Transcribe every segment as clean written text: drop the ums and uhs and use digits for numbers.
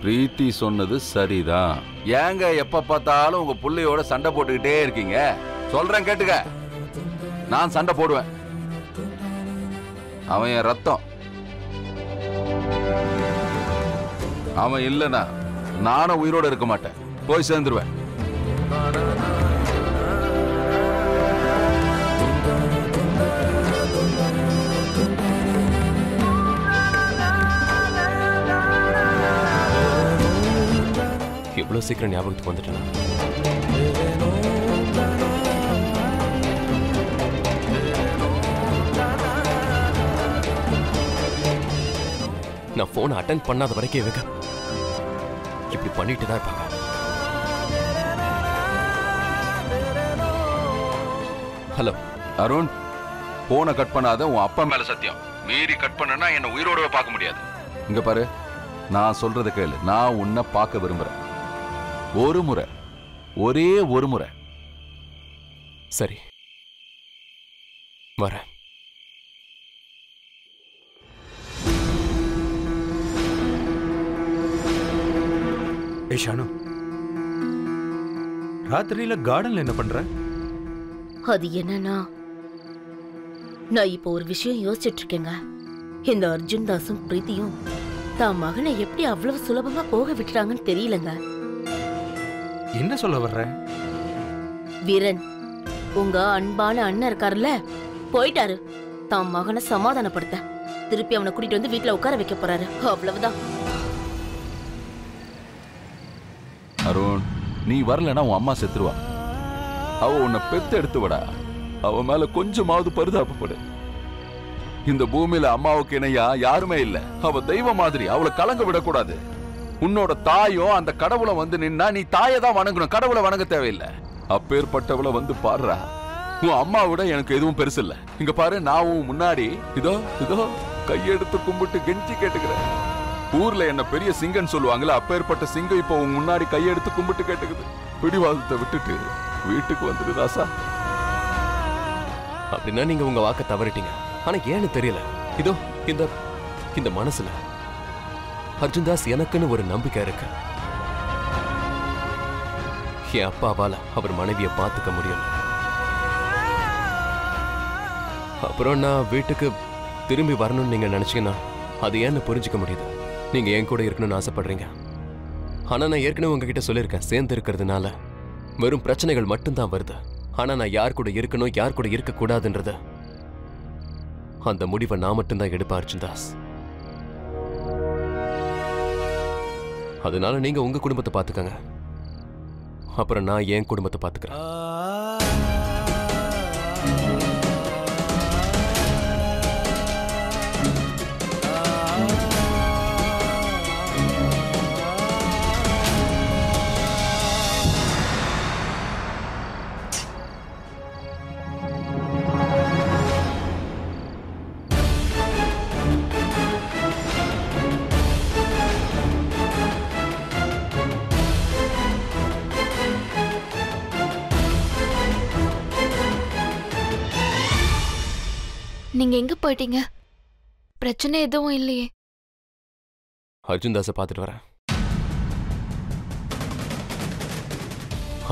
பிரீத்தி சொன்னது சரிதான். ஏங்க எப்ப பார்த்தாலும் உங்க புள்ளையோட சண்டை போட்டுக்கிட்டே இருக்கீங்க? சொல்றேன் கேட்டுக்க. நான் சண்டை போடுவேன். அவன் என் ரத்தம். அவன் இல்லைன்னா நானும் உயிரோட இருக்க மாட்டேன். போய் சேர்ந்துருவேன். இவ்வளவு சீக்கிரம் ஞாபகத்துக்கு வந்துட்டேன். நான் போனை அட்டென்ட் பண்ணாத வரைக்கும் இவங்க இப்படி பண்ணிட்டு தான் இருப்பாங்க. ஹலோ அருண், போனை கட் பண்ணாத. உன் அப்பா மேல சத்தியம். மீறி கட் பண்ணனா என்ன உயிரோட பார்க்க முடியாது. இங்க பாரு, நான் சொல்றத கேளு. நான் உன்னை பார்க்க விரும்புறேன். ஒரு முறை, ஒரே ஒரு முறை. சரி, வரேன். ஷானு, ராத்திரியில கார்டன்ல என்ன பண்ற? அது என்னன்னா, நான் இப்போ ஒரு விஷயம் யோசிச்சுட்டு இருக்கேங்க. இந்த அர்ஜுன் தாஸும் பிரீத்தியும் தான் மகனை எப்படி அவ்வளவு சுலபமா போக விட்டுறாங்கன்னு தெரியலங்க. என்ன சொல்ல வர்ற? வீரன், உங்க அன்பான அண்ணன் இருக்காருல்ல, போயிட்டாரு. தான் மகனை சமாதானப்படுத்த திருப்பி அவனை கூட்டிட்டு வந்து வீட்டுல உட்கார வைக்க போறாரு. அவ்வளவுதான். அருண், நீ வரலன்னா உன் அம்மா செத்துருவா. அவ உன்னை பெத்து எடுத்து விடா. அவ மேல கொஞ்சமாவது பரிதாபப்படு. இந்த பூமியில அம்மாவுக்கு இணையா யாருமே இல்ல. அவ தெய்வ மாதிரி. அவளை கலங்க விடக்கூடாது. உன்னோட தாயும் அந்த கடவுளை வந்து நின்னா நீ தாயை தான் வணங்கணும். கடவுளை வணங்க தேவையில்லை. அப்பேற்பட்டவளை வந்து பாடுறா. உன் அம்மா விட எனக்கு எதுவும் பெருசு இல்ல. இங்க பாரு, நான் உன் முன்னாடி இதோ இதோ கையெடுத்து கும்பிட்டு கெஞ்சி கேட்டுக்கிறேன். ஊர்ல என்ன பெரிய சிங்கன்னு சொல்லுவாங்கல்ல, அப்பேற்பட்ட சிங்கம் இப்போ உன் முன்னாடி கையெடுத்து கும்பிட்டு கேட்டுக்குது. பிடிவாதத்தை விட்டுட்டு வீட்டுக்கு வந்துடு ராசா. அப்படின்னா நீங்க உங்க வாக்க தவறிட்டீங்க. ஆனா ஏன்னு தெரியல, இதோ இந்த இந்த மனசுல அர்ஜுன் தாஸ் எனக்குன்னு ஒரு நம்பிக்கை இருக்கு. என் அப்பாவால அவர் மனைவியை பார்த்துக்க முடியும். அப்புறம் நான் வீட்டுக்கு திரும்பி வரணும்னு நீங்க நினைச்சீங்கன்னா அது ஏன்னு புரிஞ்சுக்க முடியுது. நீங்க என் கூட இருக்கணும்னு ஆசைப்படுறீங்க. ஆனா நான் ஏற்கனவே உங்ககிட்ட சொல்லியிருக்கேன், சேர்ந்து இருக்கிறதுனால வெறும் பிரச்சனைகள் மட்டும்தான் வருது. ஆனா நான் யார் கூட இருக்கணும், யார் கூட இருக்க கூடாதுன்றது அந்த முடிவை நான் மட்டும்தான் எடுப்பேன் அர்ஜுன் தாஸ். அதனால நீங்க உங்க குடும்பத்தை பாத்துக்கங்க, அப்புறம் நான் என் குடும்பத்தை பாத்துக்கிறேன். நீங்க எங்க போயிட்டீங்க? பிரச்சனை எதுவும் இல்லையே? அர்ஜுன் தாஸை பார்த்துட்டு வரேன்.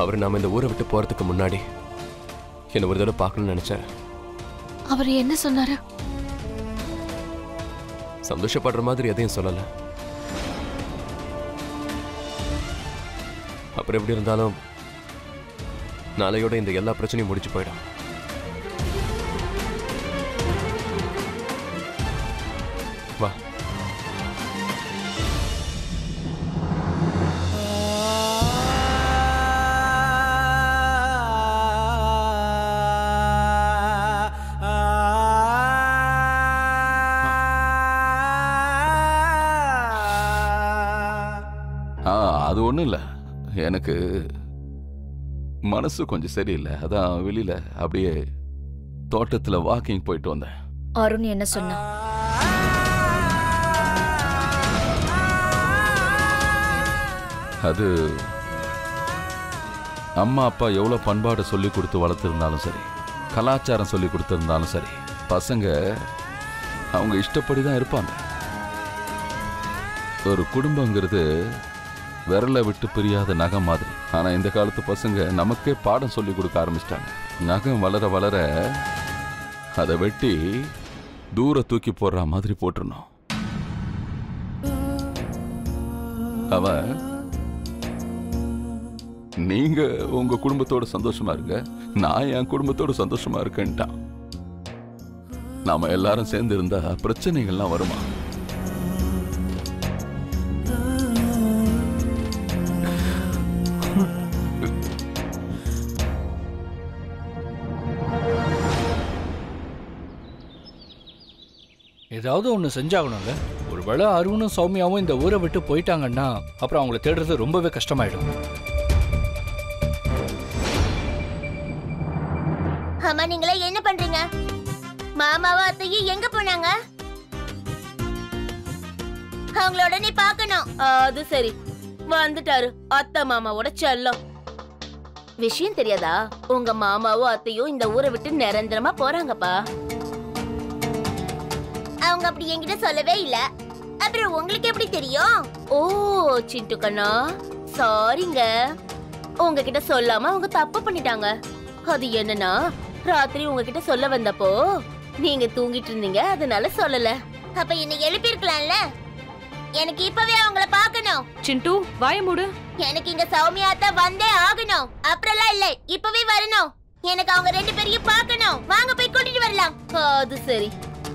அவர் நாம இந்த ஊரை விட்டு போறதுக்கு முன்னாடி என்ன ஒரு தடவை பார்க்கணும்னு நினைச்சாரு. அவர் என்ன சொன்னாரு? சந்தோஷப்படுற மாதிரி எதையும் சொல்லல. அப்புறம் எப்படி இருந்தாலும் நாளையோட இந்த எல்லா பிரச்சனையும் முடிச்சு போயிடும். வா. அது ஒண்ணும் இல்ல, எனக்கு மனசு கொஞ்சம் சரியில்லை. அதான் வெளியில அப்படியே தோட்டத்துல வாக்கிங் போயிட்டு வந்தேன். அருண் என்ன சொன்னா? அது அம்மா அப்பா எவ்வளவு பண்பாடு சொல்லி கொடுத்து வளர்த்திருந்தாலும் சரி, கலாச்சாரம் சொல்லி கொடுத்திருந்தாலும் சரி, பசங்க அவங்க இஷ்டப்படிதான் இருப்பாங்க. ஒரு குடும்பங்கிறது விரலை விட்டு பிரியாத நகம் மாதிரி. ஆனா இந்த காலத்து பசங்க நமக்கே பாடம் சொல்லி கொடுக்க ஆரம்பிச்சிட்டாங்க. நகம் வளர வளர அதை வெட்டி தூர தூக்கி போடுற மாதிரி போட்டுருணும். அவன் நீங்க உங்க குடும்பத்தோட சந்தோஷமா இருங்க, நான் என் குடும்பத்தோட சந்தோஷமா இருக்கேன்ட்டான். நாம எல்லாரும் சேர்ந்து இருந்தா பிரச்சனைகள்லாம் வருமா? ஏதாவது ஒன்று செஞ்சாகணும்ல. ஒருவேளை அருணும் சௌமியாவும் இந்த ஊரை விட்டு போயிட்டாங்கன்னா அப்புறம் அவங்கள தேடுறது ரொம்பவே கஷ்டமாயிடும். அம்மா, நீங்களே என்ன பண்றீங்க? மாமாவா அத்தையும் எங்க போனாங்க? அவங்களோட நீ பார்க்கணும். அது சரி, வந்துட்டாரு அத்தை மாமாவோட செல்லம். விஷயம் தெரியாதா? உங்க மாமாவும் அத்தையும் இந்த ஊரை விட்டு நிரந்தரமா போறாங்கப்பா. அவங்க அப்படி என்கிட்ட சொல்லவே இல்ல. அப்புறம் உங்களுக்கு எப்படி தெரியும்? ஓ சிண்டு கண்ணா, சாரிங்க. உங்ககிட்ட சொல்லாம அவங்க தப்பு பண்ணிட்டாங்க. அது என்னன்னா, ராத்திரி உங்ககிட்ட சொல்ல வந்தப்போ நீங்க தூங்கிட்டு இருந்தீங்க, அதனால சொல்லல. அப்ப என்ன எழுப்பி இருக்கலாம்ல. எனக்கு இப்பவே அவங்கள பார்க்கணும். சிண்டு, வாய மூடு. எனக்கு இங்க சௌமியாத்தா வந்தே ஆகணும். அப்புறம்லாம் இல்ல, இப்பவே வரணும். எனக்கு அவங்க ரெண்டு பேரையும் பார்க்கணும். வாங்க போய் கூட்டிட்டு வரலாம். அது சரி.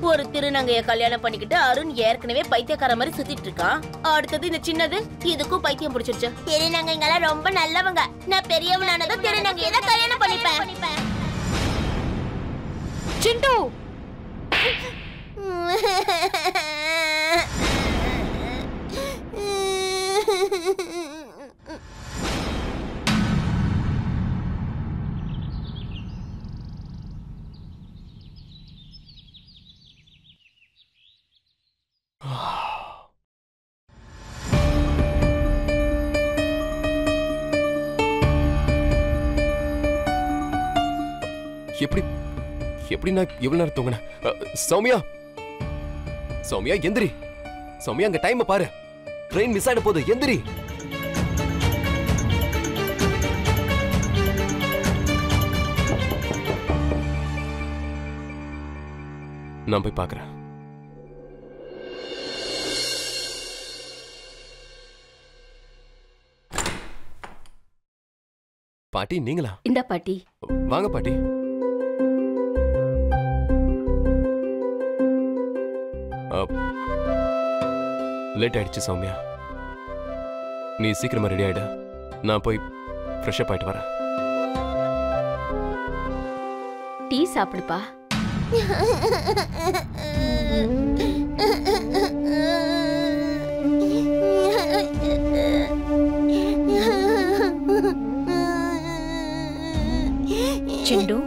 ஒரு திருநங்கைய கல்யாணம் பண்ணிக்கிட்டு அருண் ஏற்கனவே பைத்தியக்கார மாதிரி சுத்திட்டு இருக்கான். அடுத்தது இந்த சின்னது, இதுக்கும் பைத்தியம் பிடிச்சிருச்சு. திருநங்கைங்கெல்லாம் ரொம்ப நல்லவங்க. நான் பெரியவனானதும் திருநங்கையை தான் கல்யாணம் பண்ணிப்பேன். சிண்டு, எப்படி எப்படி நான் இவ்வளவு நேரம் தூங்கினேன்? சௌமியா, சௌமியா எந்திரி. சௌமியா, அங்க டைம் பாரு. ட்ரெயின் மிஸ் ஆயிட போகுது. எந்திரி. நான் போய் பார்க்கறேன். பாட்டி, நீங்களா? இந்த பாட்டி. வாங்க பாட்டி. லேட் ஆயிடுச்சு சௌமியா, நீ சீக்கிரமா ரெடி ஆயிடு. நான் போய் ஃப்ரெஷ் அப் ஆயிட்டு வரேன். டீ சாப்பிடுப்பா. சிண்டு,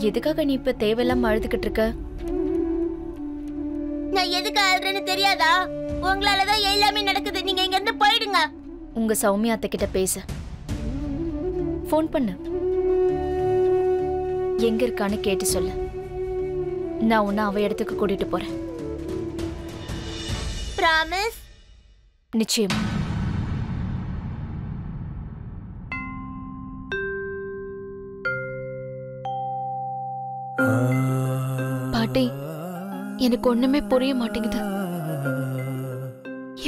எதுக்காக நீ இப்ப தேவையில்லாம அழுதுகிட்டு இருக்க? நான் எதுக்கு அழுறேன்னு தெரியாதா? உங்களாலதான் எல்லாமே நடக்குது. நீங்க இங்க இருந்து போயிடுங்க. உங்க சௌமியா அத்தை கிட்ட பேச ஃபோன் பண்ணு. எங்க இருக்கான்னு கேட்டு சொல்லு. நான் உன்னை அவ இடத்துக்கு கூட்டிட்டு போறேன். பிராமிஸ்? நிச்சயம். பாட்டி, எனக்கு ஒண்ணுமே புரிய மாட்டேங்குது.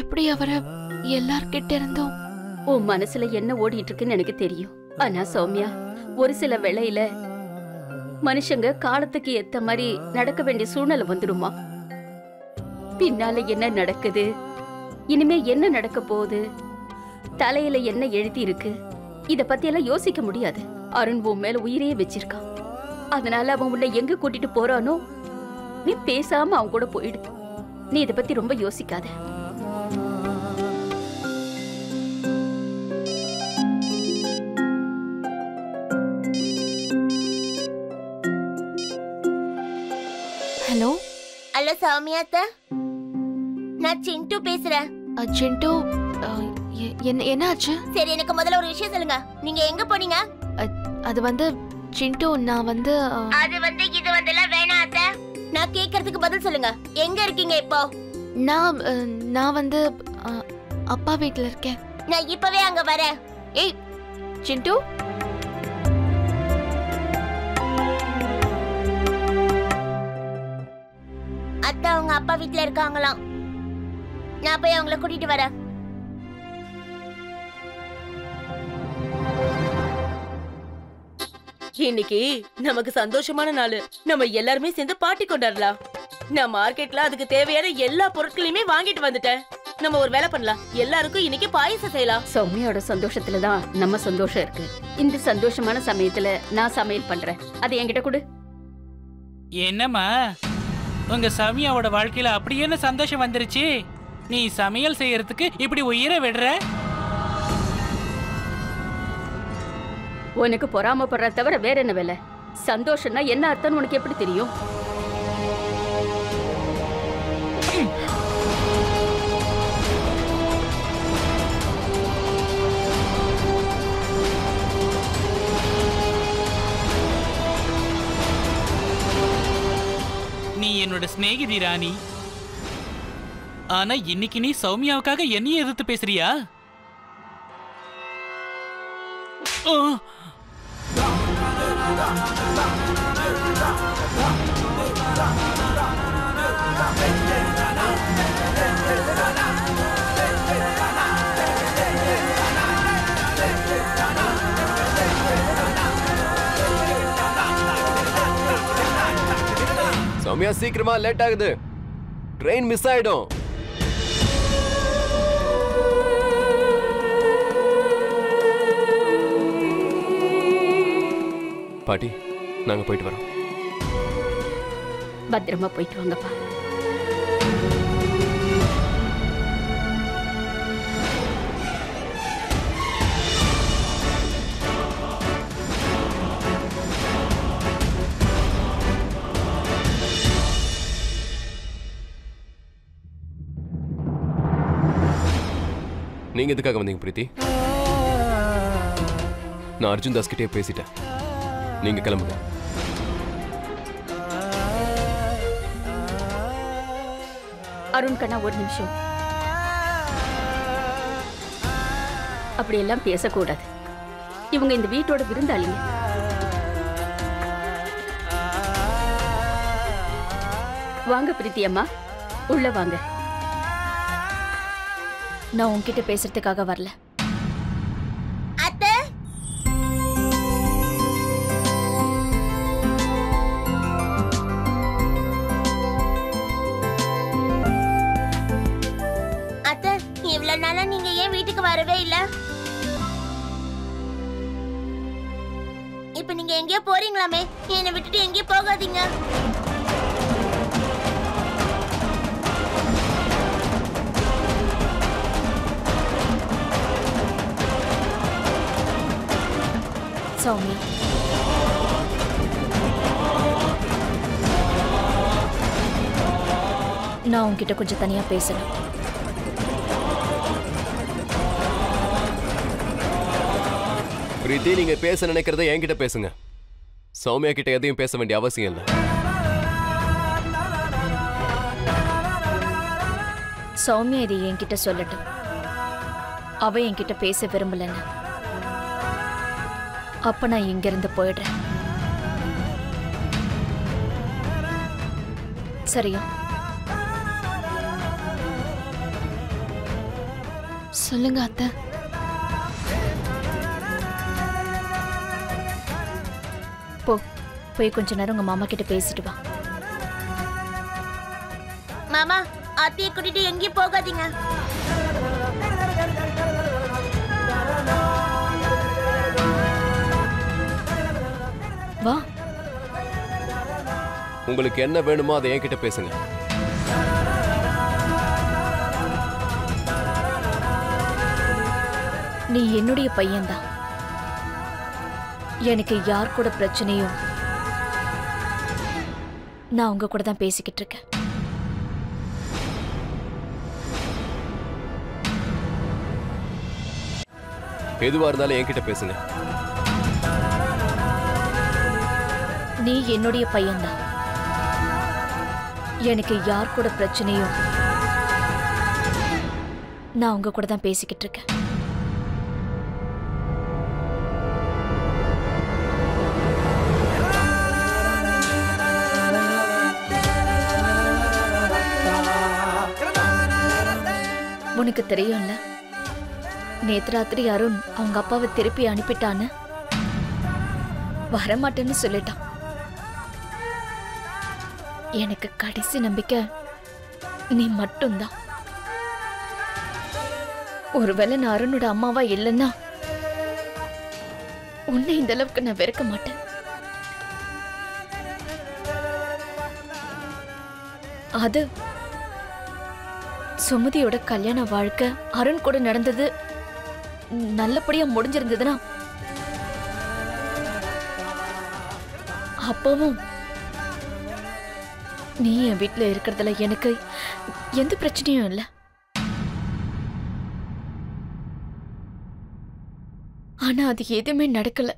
எப்படி அவரை எல்லார்கிட்ட இருந்தோம்? உன் மனசுல என்ன ஓடிட்டு இருக்குன்னு எனக்கு தெரியும். ஆனா சௌமியா, ஒரு சில வேளையில மனுஷங்க காலத்துக்கு ஏத்த மாதிரி நடக்க வேண்டிய சூழ்நிலை வந்துடுமா? பின்னால என்ன நடக்குது, இனிமே என்ன நடக்க போகுது, தலையில என்ன எழுதி இருக்கு, இத பத்தி எல்லாம் யோசிக்க முடியாது. அருண் உன் மேல உயிரையே வச்சிருக்கான். அதனால அவன் உன்னை எங்க கூட்டிட்டு போறானோ நீ பேசாம அவன் கூட போயிடு. நீ இத பத்தி ரொம்ப யோசிக்காத. ஹலோ. ஹலோ சௌமியாத்தா, நான் சிண்டு பேசுறேன். சிண்டு, என்ன ஆச்சு? சரி, எனக்கு முதல்ல ஒரு விஷயம் சொல்லுங்க. நீங்க எங்க போனீங்க? அது வந்து சிண்டு, நான் வந்து அது வந்து இது வந்து எல்லாம் வேணாம் அத்தை. நான் கேக்குறதுக்கு பதில் சொல்லுங்க. எங்க இருக்கீங்க இப்போ? நான் வந்து அப்பா வீட்ல இருக்கேன். நான் இப்பவே அங்க வரேன். ஏய் சிண்டு, அத்தை அவங்க அப்பா வீட்ல இருக்காங்களாம். நான் போய் அவங்கள கூட்டிட்டு வரேன். இன்னைக்கு நமக்கு சந்தோஷமான நாள். நம்ம எல்லாருமே சேர்ந்து பார்ட்டி கொண்டாடலாம். நான் மார்க்கெட்ல அதுக்கு தேவையான எல்லா பொருட்களையுமே வாங்கிட்டு வந்துட்டேன். நம்ம ஒரு வேலை பண்ணலாம், எல்லாருக்கும் இன்னைக்கு பாயசம் செய்யலாம். சௌமியோட சந்தோஷத்துல தான் நம்ம சந்தோஷம் இருக்கு. இந்த சந்தோஷமான சமயத்துல நான் சமையல் பண்றேன். அதை என்கிட்ட கொடு. என்னம்மா உங்க சௌமியாவோட வாழ்க்கையில அப்படி என்ன சந்தோஷம் வந்துருச்சு? நீ சமையல் செய்யறதுக்கு இப்படி உயிரை விடுற? உனக்கு பொறாமப்படுற தவிர வேற என்ன வேலை? சந்தோஷம்னா என்ன அர்த்தம்னு உனக்கு எப்படி தெரியும்? நீ என்னோட சிநேகிதி ராணி. ஆனா இன்னைக்கு நீ சௌமியாவுக்காக என்னையே எதிர்த்து பேசுறியா? சௌமியா சீக்கிரமா, லேட் ஆகுது. ட்ரெயின் மிஸ் ஆயிடும். பாட்டி, நாங்க போயிட்டு வரோம். பத்திரமா போயிட்டு வாங்கப்பா. நீங்க எதுக்காக வந்தீங்க பிரீத்தி? நான் அர்ஜுன் தாஸ் கிட்டே பேசிட்டேன். நீங்க கிளம்புங்க. அருண் கண்ணா, ஒரு நிமிஷம். அப்படியெல்லாம் பேசக்கூடாது. இவங்க இந்த வீட்டோட விருந்தாளிங்க. வாங்க பிரீத்தி அம்மா, உள்ள வாங்க. நான் உன்கிட்ட பேசுறதுக்காக வரல. அத்தை, அத்தை இவ்வளவு நாளா நீங்க ஏன் வீட்டுக்கு வரவே இல்ல? இப்ப நீங்க எங்கேயோ போறீங்களாமே, என்னை விட்டுட்டு எங்கேயும் போகாதீங்க. சௌமி, நான் உன்கிட்ட கொஞ்சம் தனியா பேசணும். பிரீத்தி, நீங்க பேச நினைக்கிறத என்கிட்ட பேசுங்க. சௌமியா கிட்ட எதையும் பேச வேண்டிய அவசியம் இல்லை. சௌமியா இதை என்கிட்ட சொல்லட்டும். அவ என்கிட்ட பேச விரும்பலன்னு. அப்ப நான் இங்கிருந்து போயிடுறேன். சரியா? சொல்லுங்க அத்தை. போய் கொஞ்ச நேரம் உங்க மாமா கிட்ட பேசிட்டு வா. மாமா, அத்தையை கூட்டிட்டு எங்கேயும் போகாதீங்க. வா. உங்களுக்கு என்ன வேணுமோ அதை என்கிட்ட பேசுங்க. நீ என்னுடைய பையன்தான். எனக்கு யார் கூட பிரச்சனையும் நான் உங்க கூட தான் பேசிக்கிட்டு இருக்கேன். எதுவா இருந்தாலும் என்கிட்ட பேசுங்க. நீ என்னுடைய பையன்தான். எனக்கு யார் கூட பிரச்சனையும் நான் உங்க கூட தான் பேசிக்கிட்டு இருக்கேன். உனக்கு தெரியும்ல, நேத்து ராத்திரி அருண் அவங்க அப்பாவை திருப்பி அனுப்பிட்டான்னு. வரமாட்டேன்னு சொல்லிட்டான். எனக்கு கடைசி நம்பிக்கை நீ மட்டும்தான். ஒருவேளை நான் அருணோட அம்மாவா இல்லைன்னா உன்னை இந்த அளவுக்கு நான் வெறுக்க மாட்டேன். அது சுமதியோட கல்யாண வாழ்க்கை அருண் கூட நடந்தது நல்லபடியா முடிஞ்சிருந்ததுன்னா அப்பவும் நீ என் வீட்டுல இருக்கிறதுல எனக்கு எந்த பிரச்சனையும் இல்லை. ஆனா அது எதுவுமே நடக்கல.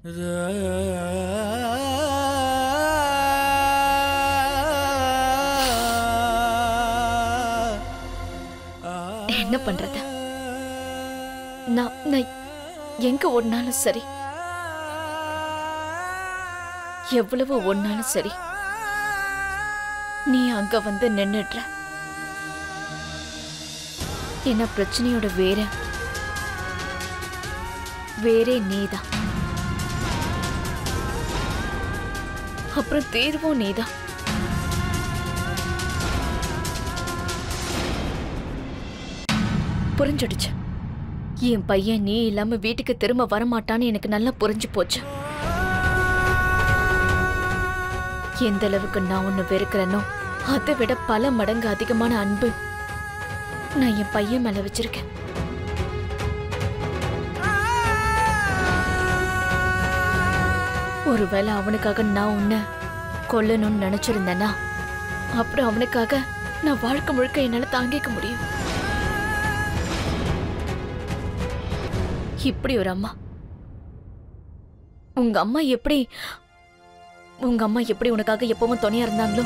என்ன பண்றது? நான் எங்க ஓடினாலும் சரி, எவ்வளவு ஓடினாலும் சரி, நீ அங்க வந்து நின்னுடுற. என்ன பிரச்சனையோட வேறே நீதான். அப்புறம் தீர்வும் நீதான். புரிஞ்சிடுச்சு. என் பையன் நீ இல்லாம வீட்டுக்கு திரும்ப வரமாட்டான்னு எனக்கு நல்லா புரிஞ்சு போச்சு. எந்த அளவுக்கு நான் உன்னை வெறுக்கிறேனோ அதை விட பல மடங்கு அதிகமான அன்பு நான் என் பையன் மேல வச்சிருக்கேன். ஒருவேளை அவனுக்காக நான் உன்னை கொல்லணும்னு நினைச்சிருந்தேன்னா அப்புறம் அவனுக்காக நான் வாழ்க்கை முழுக்க என்னால தாங்கிக்க முடியும். இப்படி ஒரு அம்மா, உங்க அம்மா எப்படி உனக்காக எப்பவும் துணையா இருந்தாங்களோ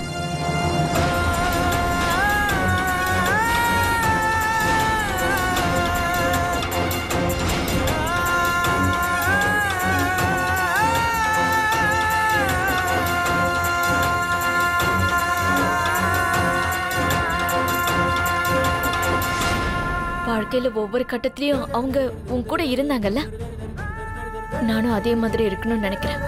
வாழ்க்கையில ஒவ்வொரு கட்டத்திலயும் அவங்க உன் கூட இருந்தாங்கல்ல, நானும் அதே மாதிரி இருக்கணும்னு நினைக்கிறேன்.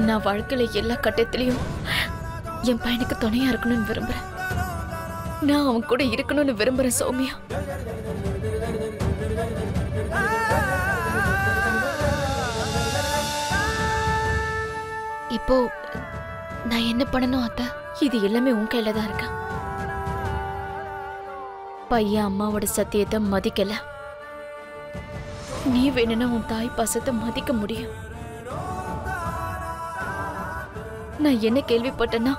நான் வாழ்க்கையில எல்லா கட்டத்திலயும் என் பையனுக்கு துணையா இருக்கணும்னு விரும்புறேன். நான் அவன் கூட இருக்கணும்னு விரும்புறேன் சௌமியா. இப்போ நான் என்ன பண்ணணும் அத்தை? இது எல்லாமே உன் கையில தான் இருக்கா. பையன் அம்மாவோட சத்தியத்தை மதிக்கல. நீ வேணும்னா உன் தாய் பாசத்தை மதிக்க முடியும். நான் என்ன கேள்விப்பட்டேன்னா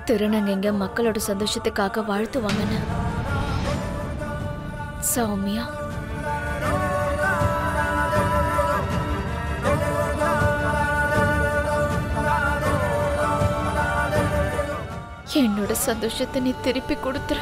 திருநங்கைங்க மக்களோட சந்தோஷத்துக்காக வாழ்த்துவாங்கன்னு. சௌமியா, என்னோட சந்தோஷத்தை நீ திருப்பி கொடுத்துற.